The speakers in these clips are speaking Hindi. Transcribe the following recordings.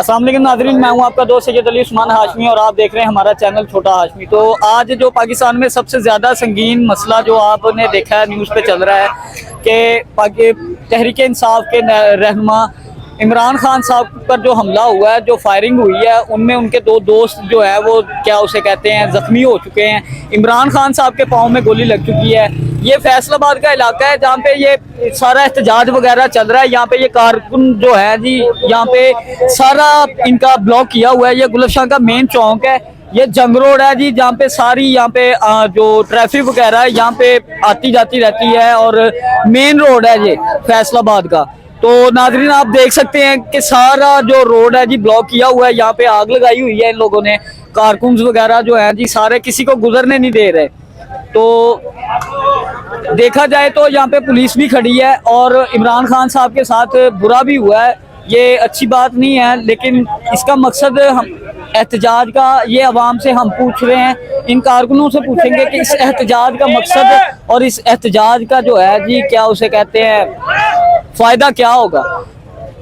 अस्सलाम वालेकुम नाज़रीन, मैं हूं आपका दोस्त सैयद अली उस्मान हाशमी और आप देख रहे हैं हमारा चैनल छोटा हाशमी। तो आज जो पाकिस्तान में सबसे ज़्यादा संगीन मसला जो आपने देखा है न्यूज़ पे चल रहा है कि तहरीक इंसाफ के रहनुमा इमरान खान साहब पर जो हमला हुआ है, जो फायरिंग हुई है, उनमें उनके दो दोस्त जो है वो क्या उसे कहते हैं ज़ख्मी हो चुके हैं। इमरान खान साहब के पाँव में गोली लग चुकी है। ये फैसलाबाद का इलाका है जहाँ पे ये सारा एहतजाज वगैरह चल रहा है। यहाँ पे ये कारकुन जो है जी, यहाँ पे सारा इनका ब्लॉक किया हुआ है। ये गुलशन का मेन चौक है, ये जंग रोड है जी, जहाँ पे सारी यहाँ पे जो ट्रैफिक वगैरह है यहाँ पे आती जाती रहती है और मेन रोड है ये फैसलाबाद का। तो नाजरीन आप देख सकते हैं कि सारा जो रोड है जी ब्लॉक किया हुआ है। यहाँ पे आग लगाई हुई है इन लोगों ने, कारकुन वगैरह जो है जी सारे किसी को गुजरने नहीं दे रहे। तो देखा जाए तो यहाँ पे पुलिस भी खड़ी है और इमरान खान साहब के साथ बुरा भी हुआ है, ये अच्छी बात नहीं है। लेकिन इसका मकसद हम एहतजाज का ये अवाम से हम पूछ रहे हैं, इन कारकुनों से पूछेंगे कि इस एहतजाज का मकसद और इस एहतजाज का जो है जी क्या उसे कहते हैं फ़ायदा क्या होगा।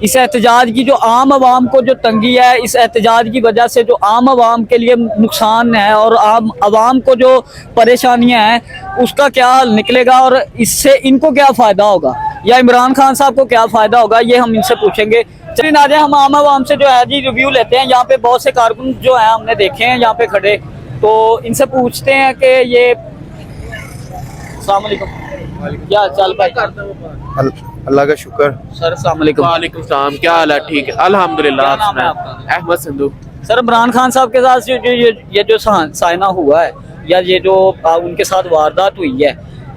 इस एहतजाज की जो आम आवाम को जो तंगी है, इस एहतजाज की वजह से जो आम आवाम के लिए नुकसान है और आम आवाम को जो परेशानियां हैं उसका क्या हल निकलेगा और इससे इनको क्या फ़ायदा होगा या इमरान खान साहब को क्या फ़ायदा होगा, ये हम इनसे पूछेंगे। चलिए नाज़रीन, हम आम आवाम से जो है जी रिव्यू लेते हैं। यहाँ पे बहुत से कारकुन जो हैं हमने देखे हैं यहाँ पे खड़े, तो इनसे पूछते हैं कि ये अस्सलाम वालेकुम, क्या चाल भाई? अल्लाह का शुक्र सर। अस्सलाम वालेकुम। वालेकुम सलाम, क्या हाल है? ठीक है अल्हम्दुलिल्लाह। क्या नाम है आपका? अहमद सिंधु। सर, इमरान खान साहब के साथ ये जो साइना हुआ है या ये जो उनके साथ वारदात हुई है,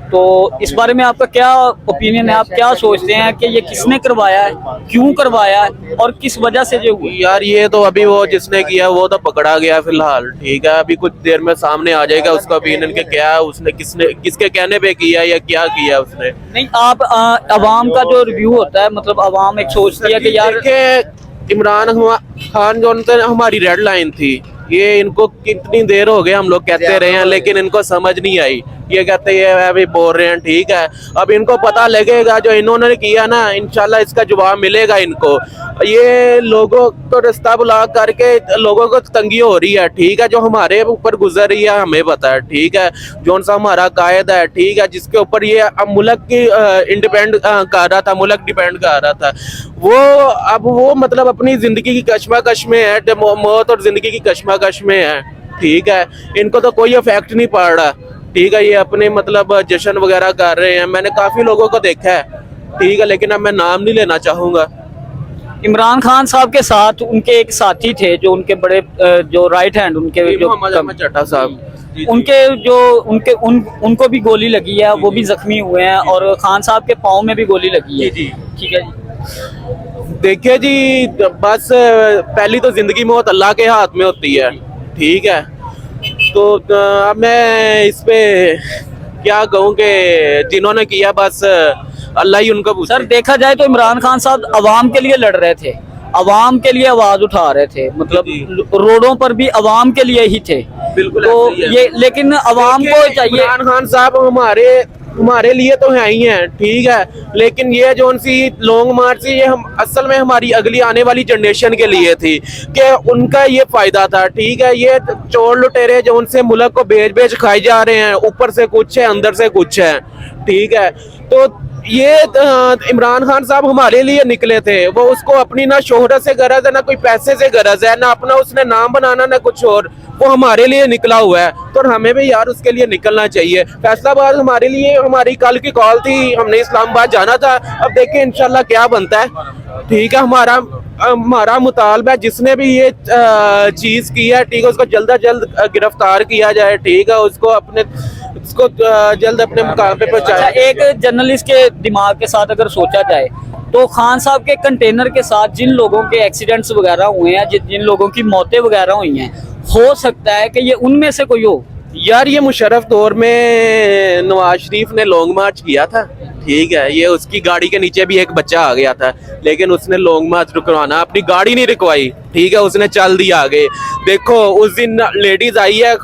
तो इस बारे में आपका क्या ओपिनियन है? आप क्या सोचते हैं कि ये किसने करवाया है, क्यों करवाया है और किस वजह से जो हुआ? यार ये तो अभी वो जिसने किया वो तो पकड़ा गया फिलहाल, ठीक है। अभी कुछ देर में सामने आ जाएगा उसका ओपिनियन के क्या है, उसने किसके कहने पे किया या क्या किया उसने। नहीं, आप अवाम का जो रिव्यू होता है, मतलब अवाम एक सोचती है कि यार इमरान खान जो हमारी रेड लाइन थी, ये इनको कितनी देर हो गए हम लोग कहते रहे हैं, लेकिन इनको समझ नहीं आई। ये कहते ये अभी बोल रहे हैं, ठीक है। अब इनको पता लगेगा जो इन्होंने किया ना, इंशाल्लाह इसका जवाब मिलेगा इनको। ये लोगों को रास्ता बुला करके लोगों को तंगी हो रही है, ठीक है। जो हमारे ऊपर गुजर रही है हमें पता है, ठीक है। जो सा हमारा कायद है, ठीक है, जिसके ऊपर ये मुल्क की इंडिपेंड कर रहा था, मुल्क डिपेंड कर रहा था, वो अब वो मतलब अपनी जिंदगी की कश्मकश में है, मौत और जिंदगी की कश्मकश में है, ठीक है। इनको तो कोई इफेक्ट नहीं पड़ रहा, ठीक है। ये अपने मतलब जश्न वगैरह कर रहे हैं, मैंने काफी लोगों को देखा है, ठीक है, लेकिन अब मैं नाम नहीं लेना चाहूंगा। इमरान खान साहब के साथ उनके एक साथी थे जो उनके बड़े जो राइट हैंड उनके जो चट्टा साहब, उनके जो उनको भी गोली लगी है, वो भी जख्मी हुए हैं और खान साहब के पाँव में भी गोली लगी है। ठीक है जी। देखिए जी, बस पहली तो जिंदगी मौत अल्लाह के हाथ में होती है, ठीक है। तो अब मैं इस पे क्या कहूँ कि जिन्होंने किया बस अल्लाह ही उनको पूछे। सर, देखा जाए तो इमरान खान साहब अवाम के लिए लड़ रहे थे, अवाम के लिए आवाज उठा रहे थे, मतलब रोडों पर भी अवाम के लिए ही थे। बिल्कुल। तो ये लेकिन अवाम को चाहिए, इमरान खान साहब हमारे लिए तो है ही हैं, ठीक है, लेकिन ये जो सी लॉन्ग मार्च थी, ये हम असल में हमारी अगली आने वाली जनरेशन के लिए थी कि उनका ये फायदा था, ठीक है। ये चोर लुटेरे जो उनसे मुल्क को बेच खाए जा रहे हैं, ऊपर से कुछ है अंदर से कुछ है, ठीक है। तो ये इमरान खान साहब हमारे लिए निकले थे, वो उसको अपनी ना शोहरत से गरज है, ना कोई पैसे से गरज है, ना अपना उसने नाम बनाना, ना कुछ और, वो हमारे लिए निकला हुआ है। तो हमें भी यार उसके लिए निकलना चाहिए। फैसलाबाद हमारे लिए हमारी कल की कॉल थी, हमने इस्लामाबाद जाना था, अब देखें इंशाल्लाह क्या बनता है, ठीक है। हमारा मुतालबा है जिसने भी ये चीज़ की है, ठीक है, उसको जल्द अज जल्द गिरफ्तार किया जाए, ठीक है। उसको जल्द अपने मुकाम पे पहुंचाया। एक जर्नलिस्ट के दिमाग के साथ अगर सोचा जाए तो खान साहब के कंटेनर के साथ जिन लोगों के एक्सीडेंट्स वगैरह हुए हैं, जिन लोगों की मौतें वगैरह हुई हैं, हो सकता है कि ये उनमें से कोई हो। यार ये मुशर्रफ दौर में नवाज शरीफ ने लॉन्ग मार्च किया था, ठीक है। ये उसकी गाड़ी के नीचे भी एक बच्चा आ गया था, लेकिन उसने लॉन्ग मार्च रुकवाना अपनी गाड़ी नहीं रुकवाई, ठीक है, उसने चल दिया आगे। देखो उस दिन लेडीज आई है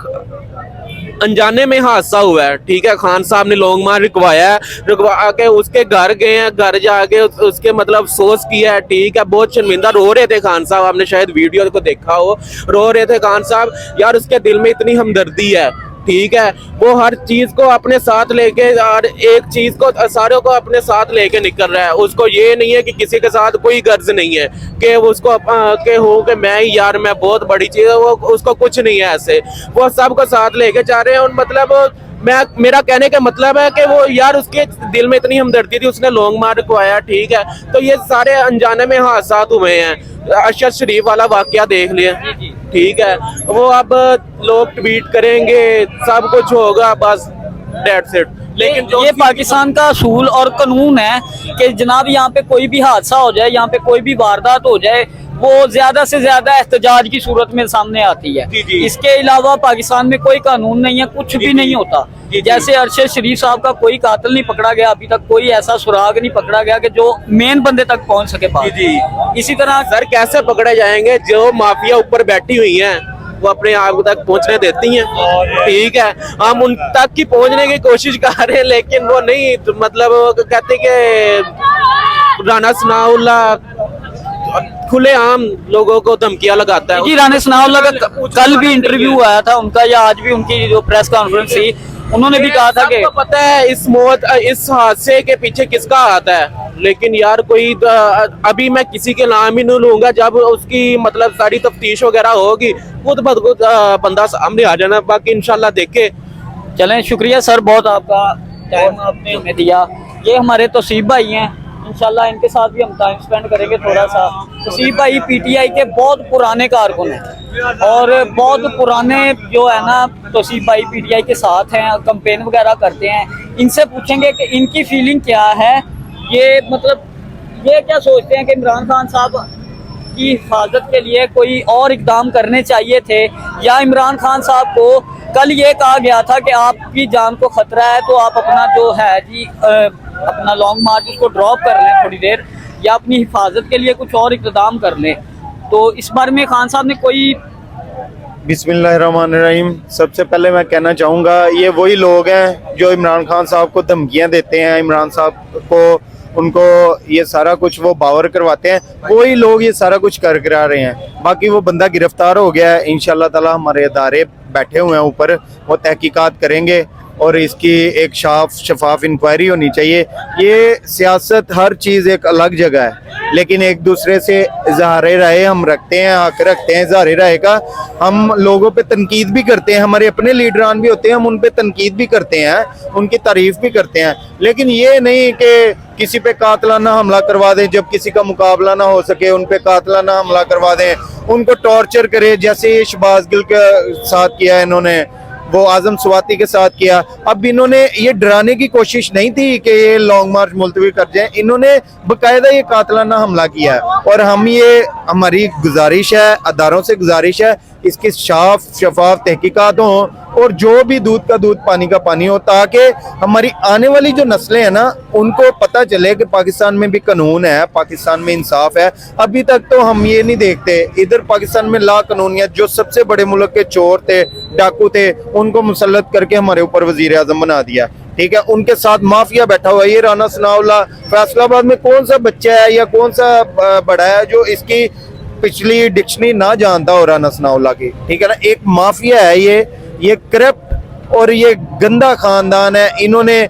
अनजाने में हादसा हुआ है, ठीक है। खान साहब ने लॉन्ग मार्च रुकवाया है, रुकवा के उसके घर गए हैं, घर जाके उसके मतलब अफसोस किया है, ठीक है। बहुत शर्मिंदा रो रहे थे खान साहब, आपने शायद वीडियो को देखा हो, रो रहे थे खान साहब। यार उसके दिल में इतनी हमदर्दी है, ठीक है। वो हर चीज को अपने साथ लेके और एक चीज को सारों को अपने साथ लेके निकल रहा है। उसको ये नहीं है कि किसी के साथ कोई गर्ज नहीं है कि उसको के हो कि मैं ही यार मैं बहुत बड़ी चीज है, वो उसको कुछ नहीं है ऐसे। वो सबको साथ लेके जा रहे हैं। और मतलब मेरा कहने का मतलब है कि वो यार उसके दिल में इतनी हमदर्दी थी, उसने लॉन्ग मार्च रुकवाया, ठीक है। तो ये सारे अनजाने में हादसा हुए हैं। अरशद शरीफ वाला वाकया देख लिया, ठीक है। वो अब लोग ट्वीट करेंगे, सब कुछ होगा, बस दैट्स इट। लेकिन ये पाकिस्तान का असूल और कानून है कि जनाब यहाँ पे कोई भी हादसा हो जाए, यहाँ पे कोई भी वारदात हो जाए, वो ज्यादा से ज्यादा एहतजाज की सूरत में सामने आती है। जी, जी। इसके अलावा पाकिस्तान में कोई कानून नहीं है, कुछ भी नहीं होता। जैसे अरशद शरीफ साहब का कोई कातिल नहीं पकड़ा गया, अभी तक कोई ऐसा सुराग नहीं पकड़ा गया कि जो मेन बंदे तक पहुंच सके बात। जी। इसी तरह सर कैसे पकड़े जाएंगे? जो माफिया ऊपर बैठी हुई हैं वो अपने आप तक पहुंचने देती हैं, ठीक है। हम उन तक की पहुंचने की कोशिश कर रहे हैं, लेकिन वो नहीं, मतलब कहते कि राना सनाउल्लाह खुलेआम लोगों को धमकियां लगाता है। जी, राना सनाउल्लाह का कल भी इंटरव्यू आया था उनका, या आज भी उनकी जो प्रेस कॉन्फ्रेंस थी, उन्होंने भी कहा था कि पता है इस हादसे के पीछे किसका हाथ है। लेकिन यार कोई अभी मैं किसी के नाम ही नहीं लूंगा, जब उसकी मतलब सारी तफ्तीश वगैरह होगी खुद ब खुद बंदा सामने आ जाना। बाकी इंशाल्लाह देखे चलें। शुक्रिया सर, बहुत आपका टाइम आपने हमें दिया। ये हमारे तौसीफ भाई हैं, इंशाल्लाह इनके साथ भी हम टाइम स्पेंड करेंगे थोड़ा सा। तौसीफ भाई पीटीआई के बहुत पुराने कारकुन हैं और बहुत पुराने जो है ना, तौसीफ भाई पीटीआई के साथ हैं, कैंपेन वगैरह करते हैं। इनसे पूछेंगे कि इनकी फीलिंग क्या है, ये मतलब ये क्या सोचते हैं कि इमरान खान साहब की हिफाजत के लिए कोई और इकदाम करने चाहिए थे, या इमरान खान साहब को कल ये कहा गया था कि आपकी जान को खतरा है तो आप अपना जो है जी अपना लॉन्ग मार्च उसको ड्रॉप कर लें थोड़ी देर, या अपनी हिफाजत के लिए कुछ और इकदाम कर लें। तो इस बारे में खान साहब ने कोई बिस्मिल्लाहिर्रहमानिर्रहीम। सबसे पहले मैं कहना चाहूँगा, ये वही लोग हैं जो इमरान खान साहब को धमकियाँ देते हैं, इमरान साहब को उनको ये सारा कुछ वो बावर करवाते हैं, वही लोग ये सारा कुछ कर करा रहे हैं। बाकी वो बंदा गिरफ्तार हो गया है, इंशाल्लाह ताला हमारे अदारे बैठे हुए हैं ऊपर, वो तहकीकात करेंगे और इसकी एक शफाफ इंक्वायरी होनी चाहिए। ये सियासत हर चीज़ एक अलग जगह है, लेकिन एक दूसरे से इज़हार राय हम रखते हैं, हक रखते हैं इज़हार राय का। हम लोगों पे तनकीद भी करते हैं, हमारे अपने लीडरान भी होते हैं, हम उन पे तनकीद भी करते हैं, उनकी तारीफ भी करते हैं। लेकिन ये नहीं कि किसी पे कातलाना हमला करवा दें, जब किसी का मुकाबला ना हो सके उन पे कातलाना हमला करवा दें, उनको टॉर्चर करे, जैसे शहबाज गिल के साथ किया इन्होंने, वो आजम स्वाति के साथ किया। अब इन्होंने ये डराने की कोशिश नहीं थी कि ये लॉन्ग मार्च मुलतवी कर जाए, इन्होंने बकायदा ये कातलाना हमला किया है। और हम ये हमारी गुजारिश है, अदारों से गुजारिश है, इसकी शफाफ तहकीकात हों और जो भी दूध का दूध पानी का पानी हो, ताकि हमारी आने वाली जो नस्लें हैं ना, उनको पता चले कि पाकिस्तान में भी कानून है, पाकिस्तान में इंसाफ है। अभी तक तो हम ये नहीं देखते, इधर पाकिस्तान में ला कानूनियत, जो सबसे बड़े मुल्क के चोर थे, डाकू थे, उनको मुसल्लत करके हमारे ऊपर वजीर आजम बना दिया, ठीक है। उनके साथ माफिया बैठा हुआ है। ये राना सनाउल्लाह फैसलाबाद में कौन सा बच्चा है या कौन सा बड़ा है जो इसकी पिछली डिक्शनरी ना जानता हो राना सनाउल्लाह की, ठीक है ना। एक माफिया है ये करप्ट और ये गंदा खानदान है। इन्होंने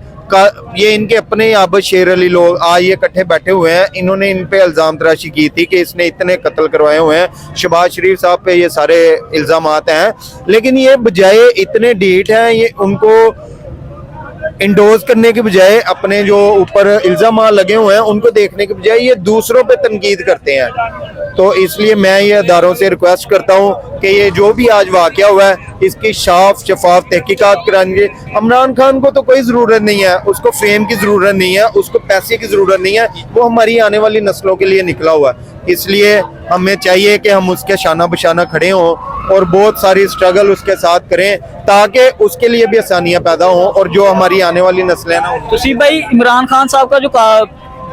ये इनके अपने आबद शेर अली लोग आज ये इकट्ठे बैठे हुए हैं, इन्होंने इन पे इल्ज़ाम तराशी की थी कि इसने इतने कत्ल करवाए हुए हैं। शहबाज शरीफ साहब पे ये सारे इल्ज़ामात हैं, लेकिन ये बजाय इतने डीठ हैं, ये उनको इंडोज करने के बजाय, अपने जो ऊपर इल्ज़ाम लगे हुए हैं उनको देखने के बजाय ये दूसरों पे तनकीद करते हैं। तो इसलिए मैं ये अदारों से रिक्वेस्ट करता हूँ कि ये जो भी आज वाक़या हुआ है इसकी शफाफ तहकीकात कराएंगे। इमरान खान को तो कोई ज़रूरत नहीं है, उसको फेम की ज़रूरत नहीं है, उसको पैसे की ज़रूरत नहीं है, वो हमारी आने वाली नस्लों के लिए निकला हुआ है। इसलिए हमें चाहिए कि हम उसके शाना बशाना खड़े हों और बहुत सारी स्ट्रगल उसके साथ करें, ताकि उसके लिए भी आसानियाँ पैदा हों और जो हमारी आने वाली नस्लें ना। तौसीफ भाई, इमरान खान साहब का जो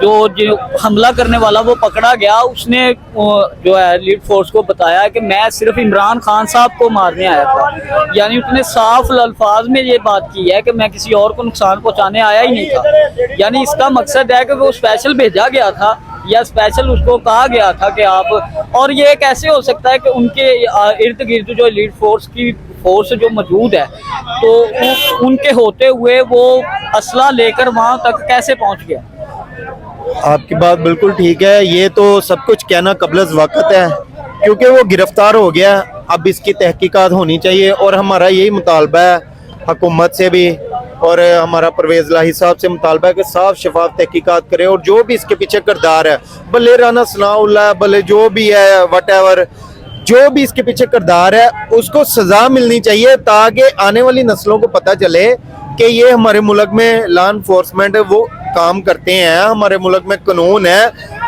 जो हमला करने वाला वो पकड़ा गया, उसने जो है लीड फोर्स को बताया कि मैं सिर्फ इमरान खान साहब को मारने आया था। यानी उसने साफ अल्फाज में ये बात की है कि मैं किसी और को नुकसान पहुंचाने आया ही नहीं था। यानी इसका मकसद है कि वो स्पेशल भेजा गया था या स्पेशल उसको कहा गया था कि आप, और ये कैसे हो सकता है कि उनके इर्द गिर्द जो लीड फोर्स की फोर्स जो मौजूद है तो उनके होते हुए वो असला लेकर वहां तक कैसे पहुंच गया? आपकी बात बिल्कुल ठीक है। ये तो सब कुछ कहना कबलज वक्त है, क्योंकि वो गिरफ्तार हो गया। अब इसकी तहकीकात होनी चाहिए और हमारा यही मुतालबा है हुकूमत से भी, और हमारा परवेज़ लाही साहब से मुतालबा है कि साफ शफाफ तहकीकात करें, और जो भी इसके पीछे किरदार है, भले राना सनाउल्लाह, भले जो भी है, वट जो भी इसके पीछे किरदार है, उसको सजा मिलनी चाहिए, ताकि आने वाली नस्लों को पता चले कि ये हमारे मुल्क में लॉ इन्फोर्समेंट है वो काम करते हैं, हमारे मुल्क में कानून है।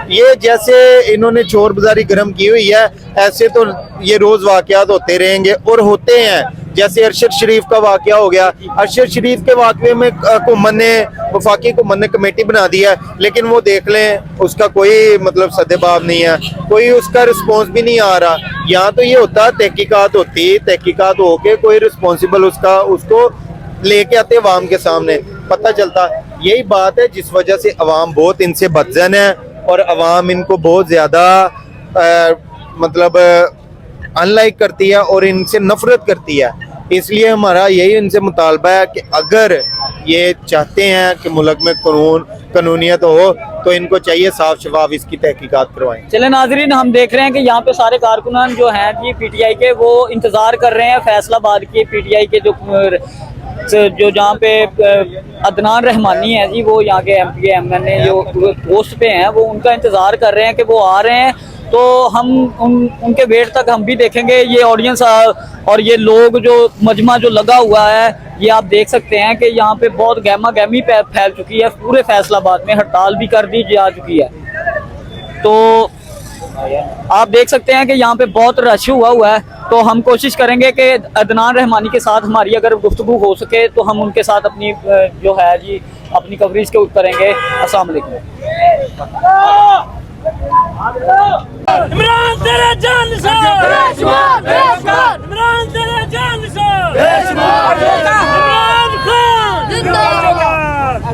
ये जैसे इन्होंने चोर बाजारी गर्म की हुई है, ऐसे तो ये रोज वाकयात होते रहेंगे और होते हैं। जैसे अरशद शरीफ का वाकया हो गया, अरशद शरीफ के वाकये में हुकूमत ने, वफाकी हुकूमत ने कमेटी बना दी है, लेकिन वो देख लें उसका कोई मतलब सदेबाब नहीं है, कोई उसका रिस्पॉन्स भी नहीं आ रहा। यहाँ तो ये होता, तहकीकात होती, तहकीकात होके कोई रिस्पॉन्सिबल उसको लेके आते अवाम के सामने, पता चलता। यही बात है जिस वजह से अवाम बहुत इनसे बदजन है और अवाम इनको बहुत ज़्यादा मतलब अनलाइक करती है और इनसे नफरत करती है। इसलिए हमारा यही इनसे मुतालबा है कि अगर ये चाहते हैं कि मुल्क में कानूनियत हो, तो इनको चाहिए साफ शफाफ इसकी तहकीकात करवाएं। चले नाजरीन, हम देख रहे हैं कि यहाँ पे सारे कारकुनान जो हैं जी पीटीआई के, वो इंतज़ार कर रहे हैं फैसलाबाद के पीटीआई के जो जहाँ पे अदनान रहमानी है जी, वो यहाँ के एमपी एमएनए जो पोस्ट पे हैं, वो उनका इंतज़ार कर रहे हैं कि वो आ रहे हैं। तो हम उनके वेट तक हम भी देखेंगे। ये ऑडियंस और ये लोग जो मजमा जो लगा हुआ है, ये आप देख सकते हैं कि यहाँ पे बहुत गहमा गहमी फैल चुकी है। पूरे फैसलाबाद में हड़ताल भी कर दी जा चुकी है। तो आप देख सकते हैं कि यहाँ पे बहुत रश हुआ है। तो हम कोशिश करेंगे कि अदनान रहमानी के साथ हमारी अगर गुफ्तगू हो सके तो हम उनके साथ अपनी जो है जी अपनी कवरेज के करेंगे। अस्सलाम वालेकुम। इमरान तेरे जान निसार, इमरान तेरे जान निसार, इमरान खान जिंदाबाद।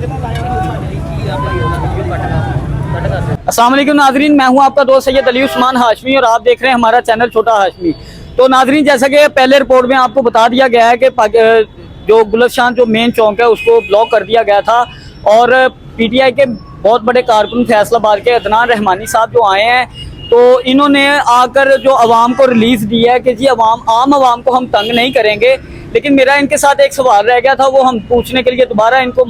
अस्सलाम वालेकुम नाजरीन, मैं हूं आपका दोस्त सैयद अली उस्मान हाशमी और आप देख रहे हैं हमारा चैनल छोटा हाशमी। तो नाजरीन, जैसा कि पहले रिपोर्ट में आपको बता दिया गया है कि जो गुलशन जो मेन चौक है उसको ब्लॉक कर दिया गया था और पीटीआई के बहुत बड़े कारकुन फैसलाबाद के अदनान रहमानी साहब जो आए हैं, तो इन्होंने आकर जो आवाम को रिलीफ दी है कि जी आम आवाम को हम तंग नहीं करेंगे। लेकिन मेरा इनके साथ एक सवाल रह गया था, वो हम पूछने के लिए दोबारा इनको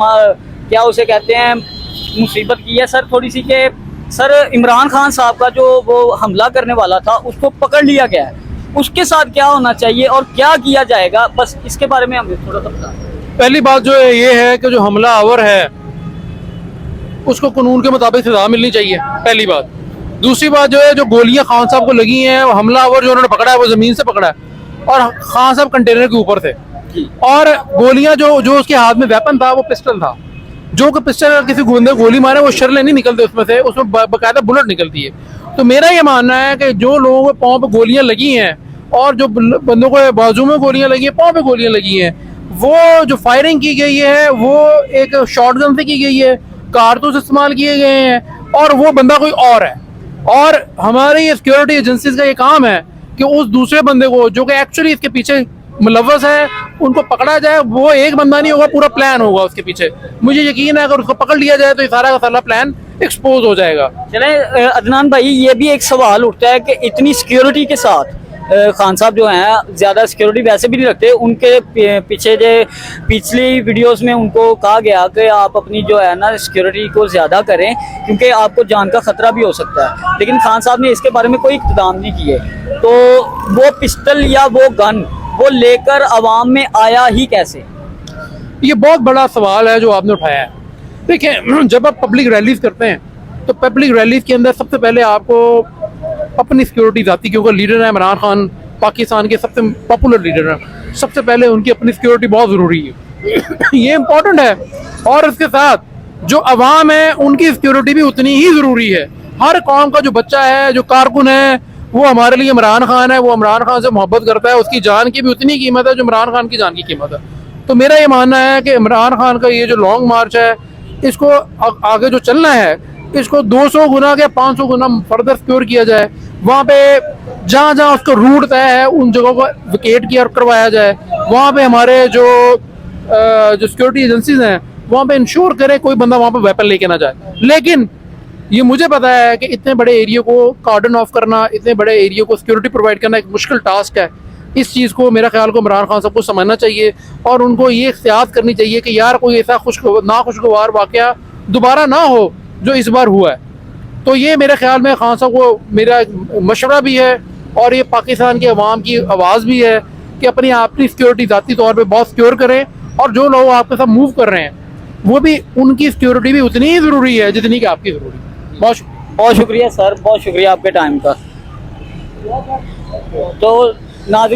क्या उसे कहते हैं मुसीबत की है सर थोड़ी सी, कि सर इमरान खान साहब का जो वो हमला करने वाला था उसको पकड़ लिया गया है, उसके साथ क्या होना चाहिए और क्या किया जाएगा, बस इसके बारे में हमें थोड़ा सा बताएं। पहली बात जो है ये है कि जो हमला आवर है उसको कानून के मुताबिक सजा मिलनी चाहिए, पहली बात। दूसरी बात जो है, जो गोलियां खान साहब को लगी हैं, हमला आवर जो उन्होंने पकड़ा है वो जमीन से पकड़ा है और खान साहब कंटेनर के ऊपर थे, और गोलियां जो उसके हाथ में वेपन था वो पिस्टल था, जो कि पिस्टल किसी बंदे गोली मारे वो शर्लें नहीं निकलते उसमें से, उसमें बाकायदा बुलेट निकलती है। तो मेरा ये मानना है कि जो लोगों के पाँव पे गोलियां लगी हैं और जो बंदों को बाजू में गोलियां लगी हैं, पाँव पे गोलियां लगी हैं, वो जो फायरिंग की गई है वो एक शॉटगन से की गई है, कारतूस इस्तेमाल किए गए हैं और वो बंदा कोई और है। और हमारी ये सिक्योरिटी एजेंसीज का ये काम है कि उस दूसरे बंदे को जो कि एक्चुअली इसके पीछे मुलव्वस है उनको पकड़ा जाए। वो एक बंदा नहीं होगा, पूरा प्लान होगा उसके पीछे। मुझे यकीन है अगर उसको पकड़ लिया जाए तो ये सारा का सारा प्लान एक्सपोज हो जाएगा। चले अदनान भाई, ये भी एक सवाल उठता है कि इतनी सिक्योरिटी के साथ खान साहब जो हैं ज़्यादा सिक्योरिटी वैसे भी नहीं रखते, उनके पीछे जो पिछली वीडियोस में उनको कहा गया कि आप अपनी जो है ना सिक्योरिटी को ज़्यादा करें क्योंकि आपको जान का ख़तरा भी हो सकता है, लेकिन खान साहब ने इसके बारे में कोई इक़दाम नहीं किए। तो वो पिस्टल या वो गन वो लेकर आवाम में आया ही कैसे? ये बहुत बड़ा सवाल है जो आपने उठाया है। देखिए, जब आप पब्लिक रैलीज करते हैं तो पब्लिक रैलीज के अंदर सबसे पहले आपको अपनी सिक्योरिटी आती है, क्योंकि लीडर है इमरान खान, पाकिस्तान के सबसे पॉपुलर लीडर हैं। सबसे पहले उनकी अपनी सिक्योरिटी बहुत ज़रूरी है ये इम्पोर्टेंट है। और इसके साथ जो अवाम है उनकी सिक्योरिटी भी उतनी ही ज़रूरी है। हर कौम का जो बच्चा है, जो कारकुन है, वो हमारे लिए इमरान खान है, वो इमरान खान से मोहब्बत करता है, उसकी जान की भी उतनी कीमत है जो इमरान खान की जान की कीमत है। तो मेरा ये मानना है कि इमरान खान का ये जो लॉन्ग मार्च है, इसको आगे जो चलना है, इसको 200 गुना या 500 गुना फर्दर सिक्योर किया जाए। वहाँ पे जहाँ जहाँ उसका रूट तय है उन जगहों को विकेट किया करवाया जाए। वहाँ पे हमारे जो सिक्योरिटी एजेंसीज हैं वहाँ पे इंश्योर करें कोई बंदा वहाँ पे वेपन लेके ना जाए। लेकिन ये मुझे पता है कि इतने बड़े एरिया को कार्डन ऑफ करना, इतने बड़े एरिया को सिक्योरिटी प्रोवाइड करना एक मुश्किल टास्क है। इस चीज़ को मेरा ख्याल को इमरान खान सबको समझना चाहिए और उनको ये एहतियात करनी चाहिए कि यार कोई ऐसा नाखुशगवार वाक़या दोबारा ना हो जो इस बार हुआ है। तो ये मेरे ख्याल में खान साहब को मेरा मशवरा भी है और ये पाकिस्तान के अवाम की आवाज़ भी है कि अपनी सिक्योरिटी ज़ाती तौर पे बहुत सिक्योर करें और जो लोग आपके साथ मूव कर रहे हैं वो भी, उनकी सिक्योरिटी भी उतनी ही ज़रूरी है जितनी कि आपकी ज़रूरी है। बहुत शुक्रिया सर, बहुत शुक्रिया आपके टाइम का। तो नाज़रीन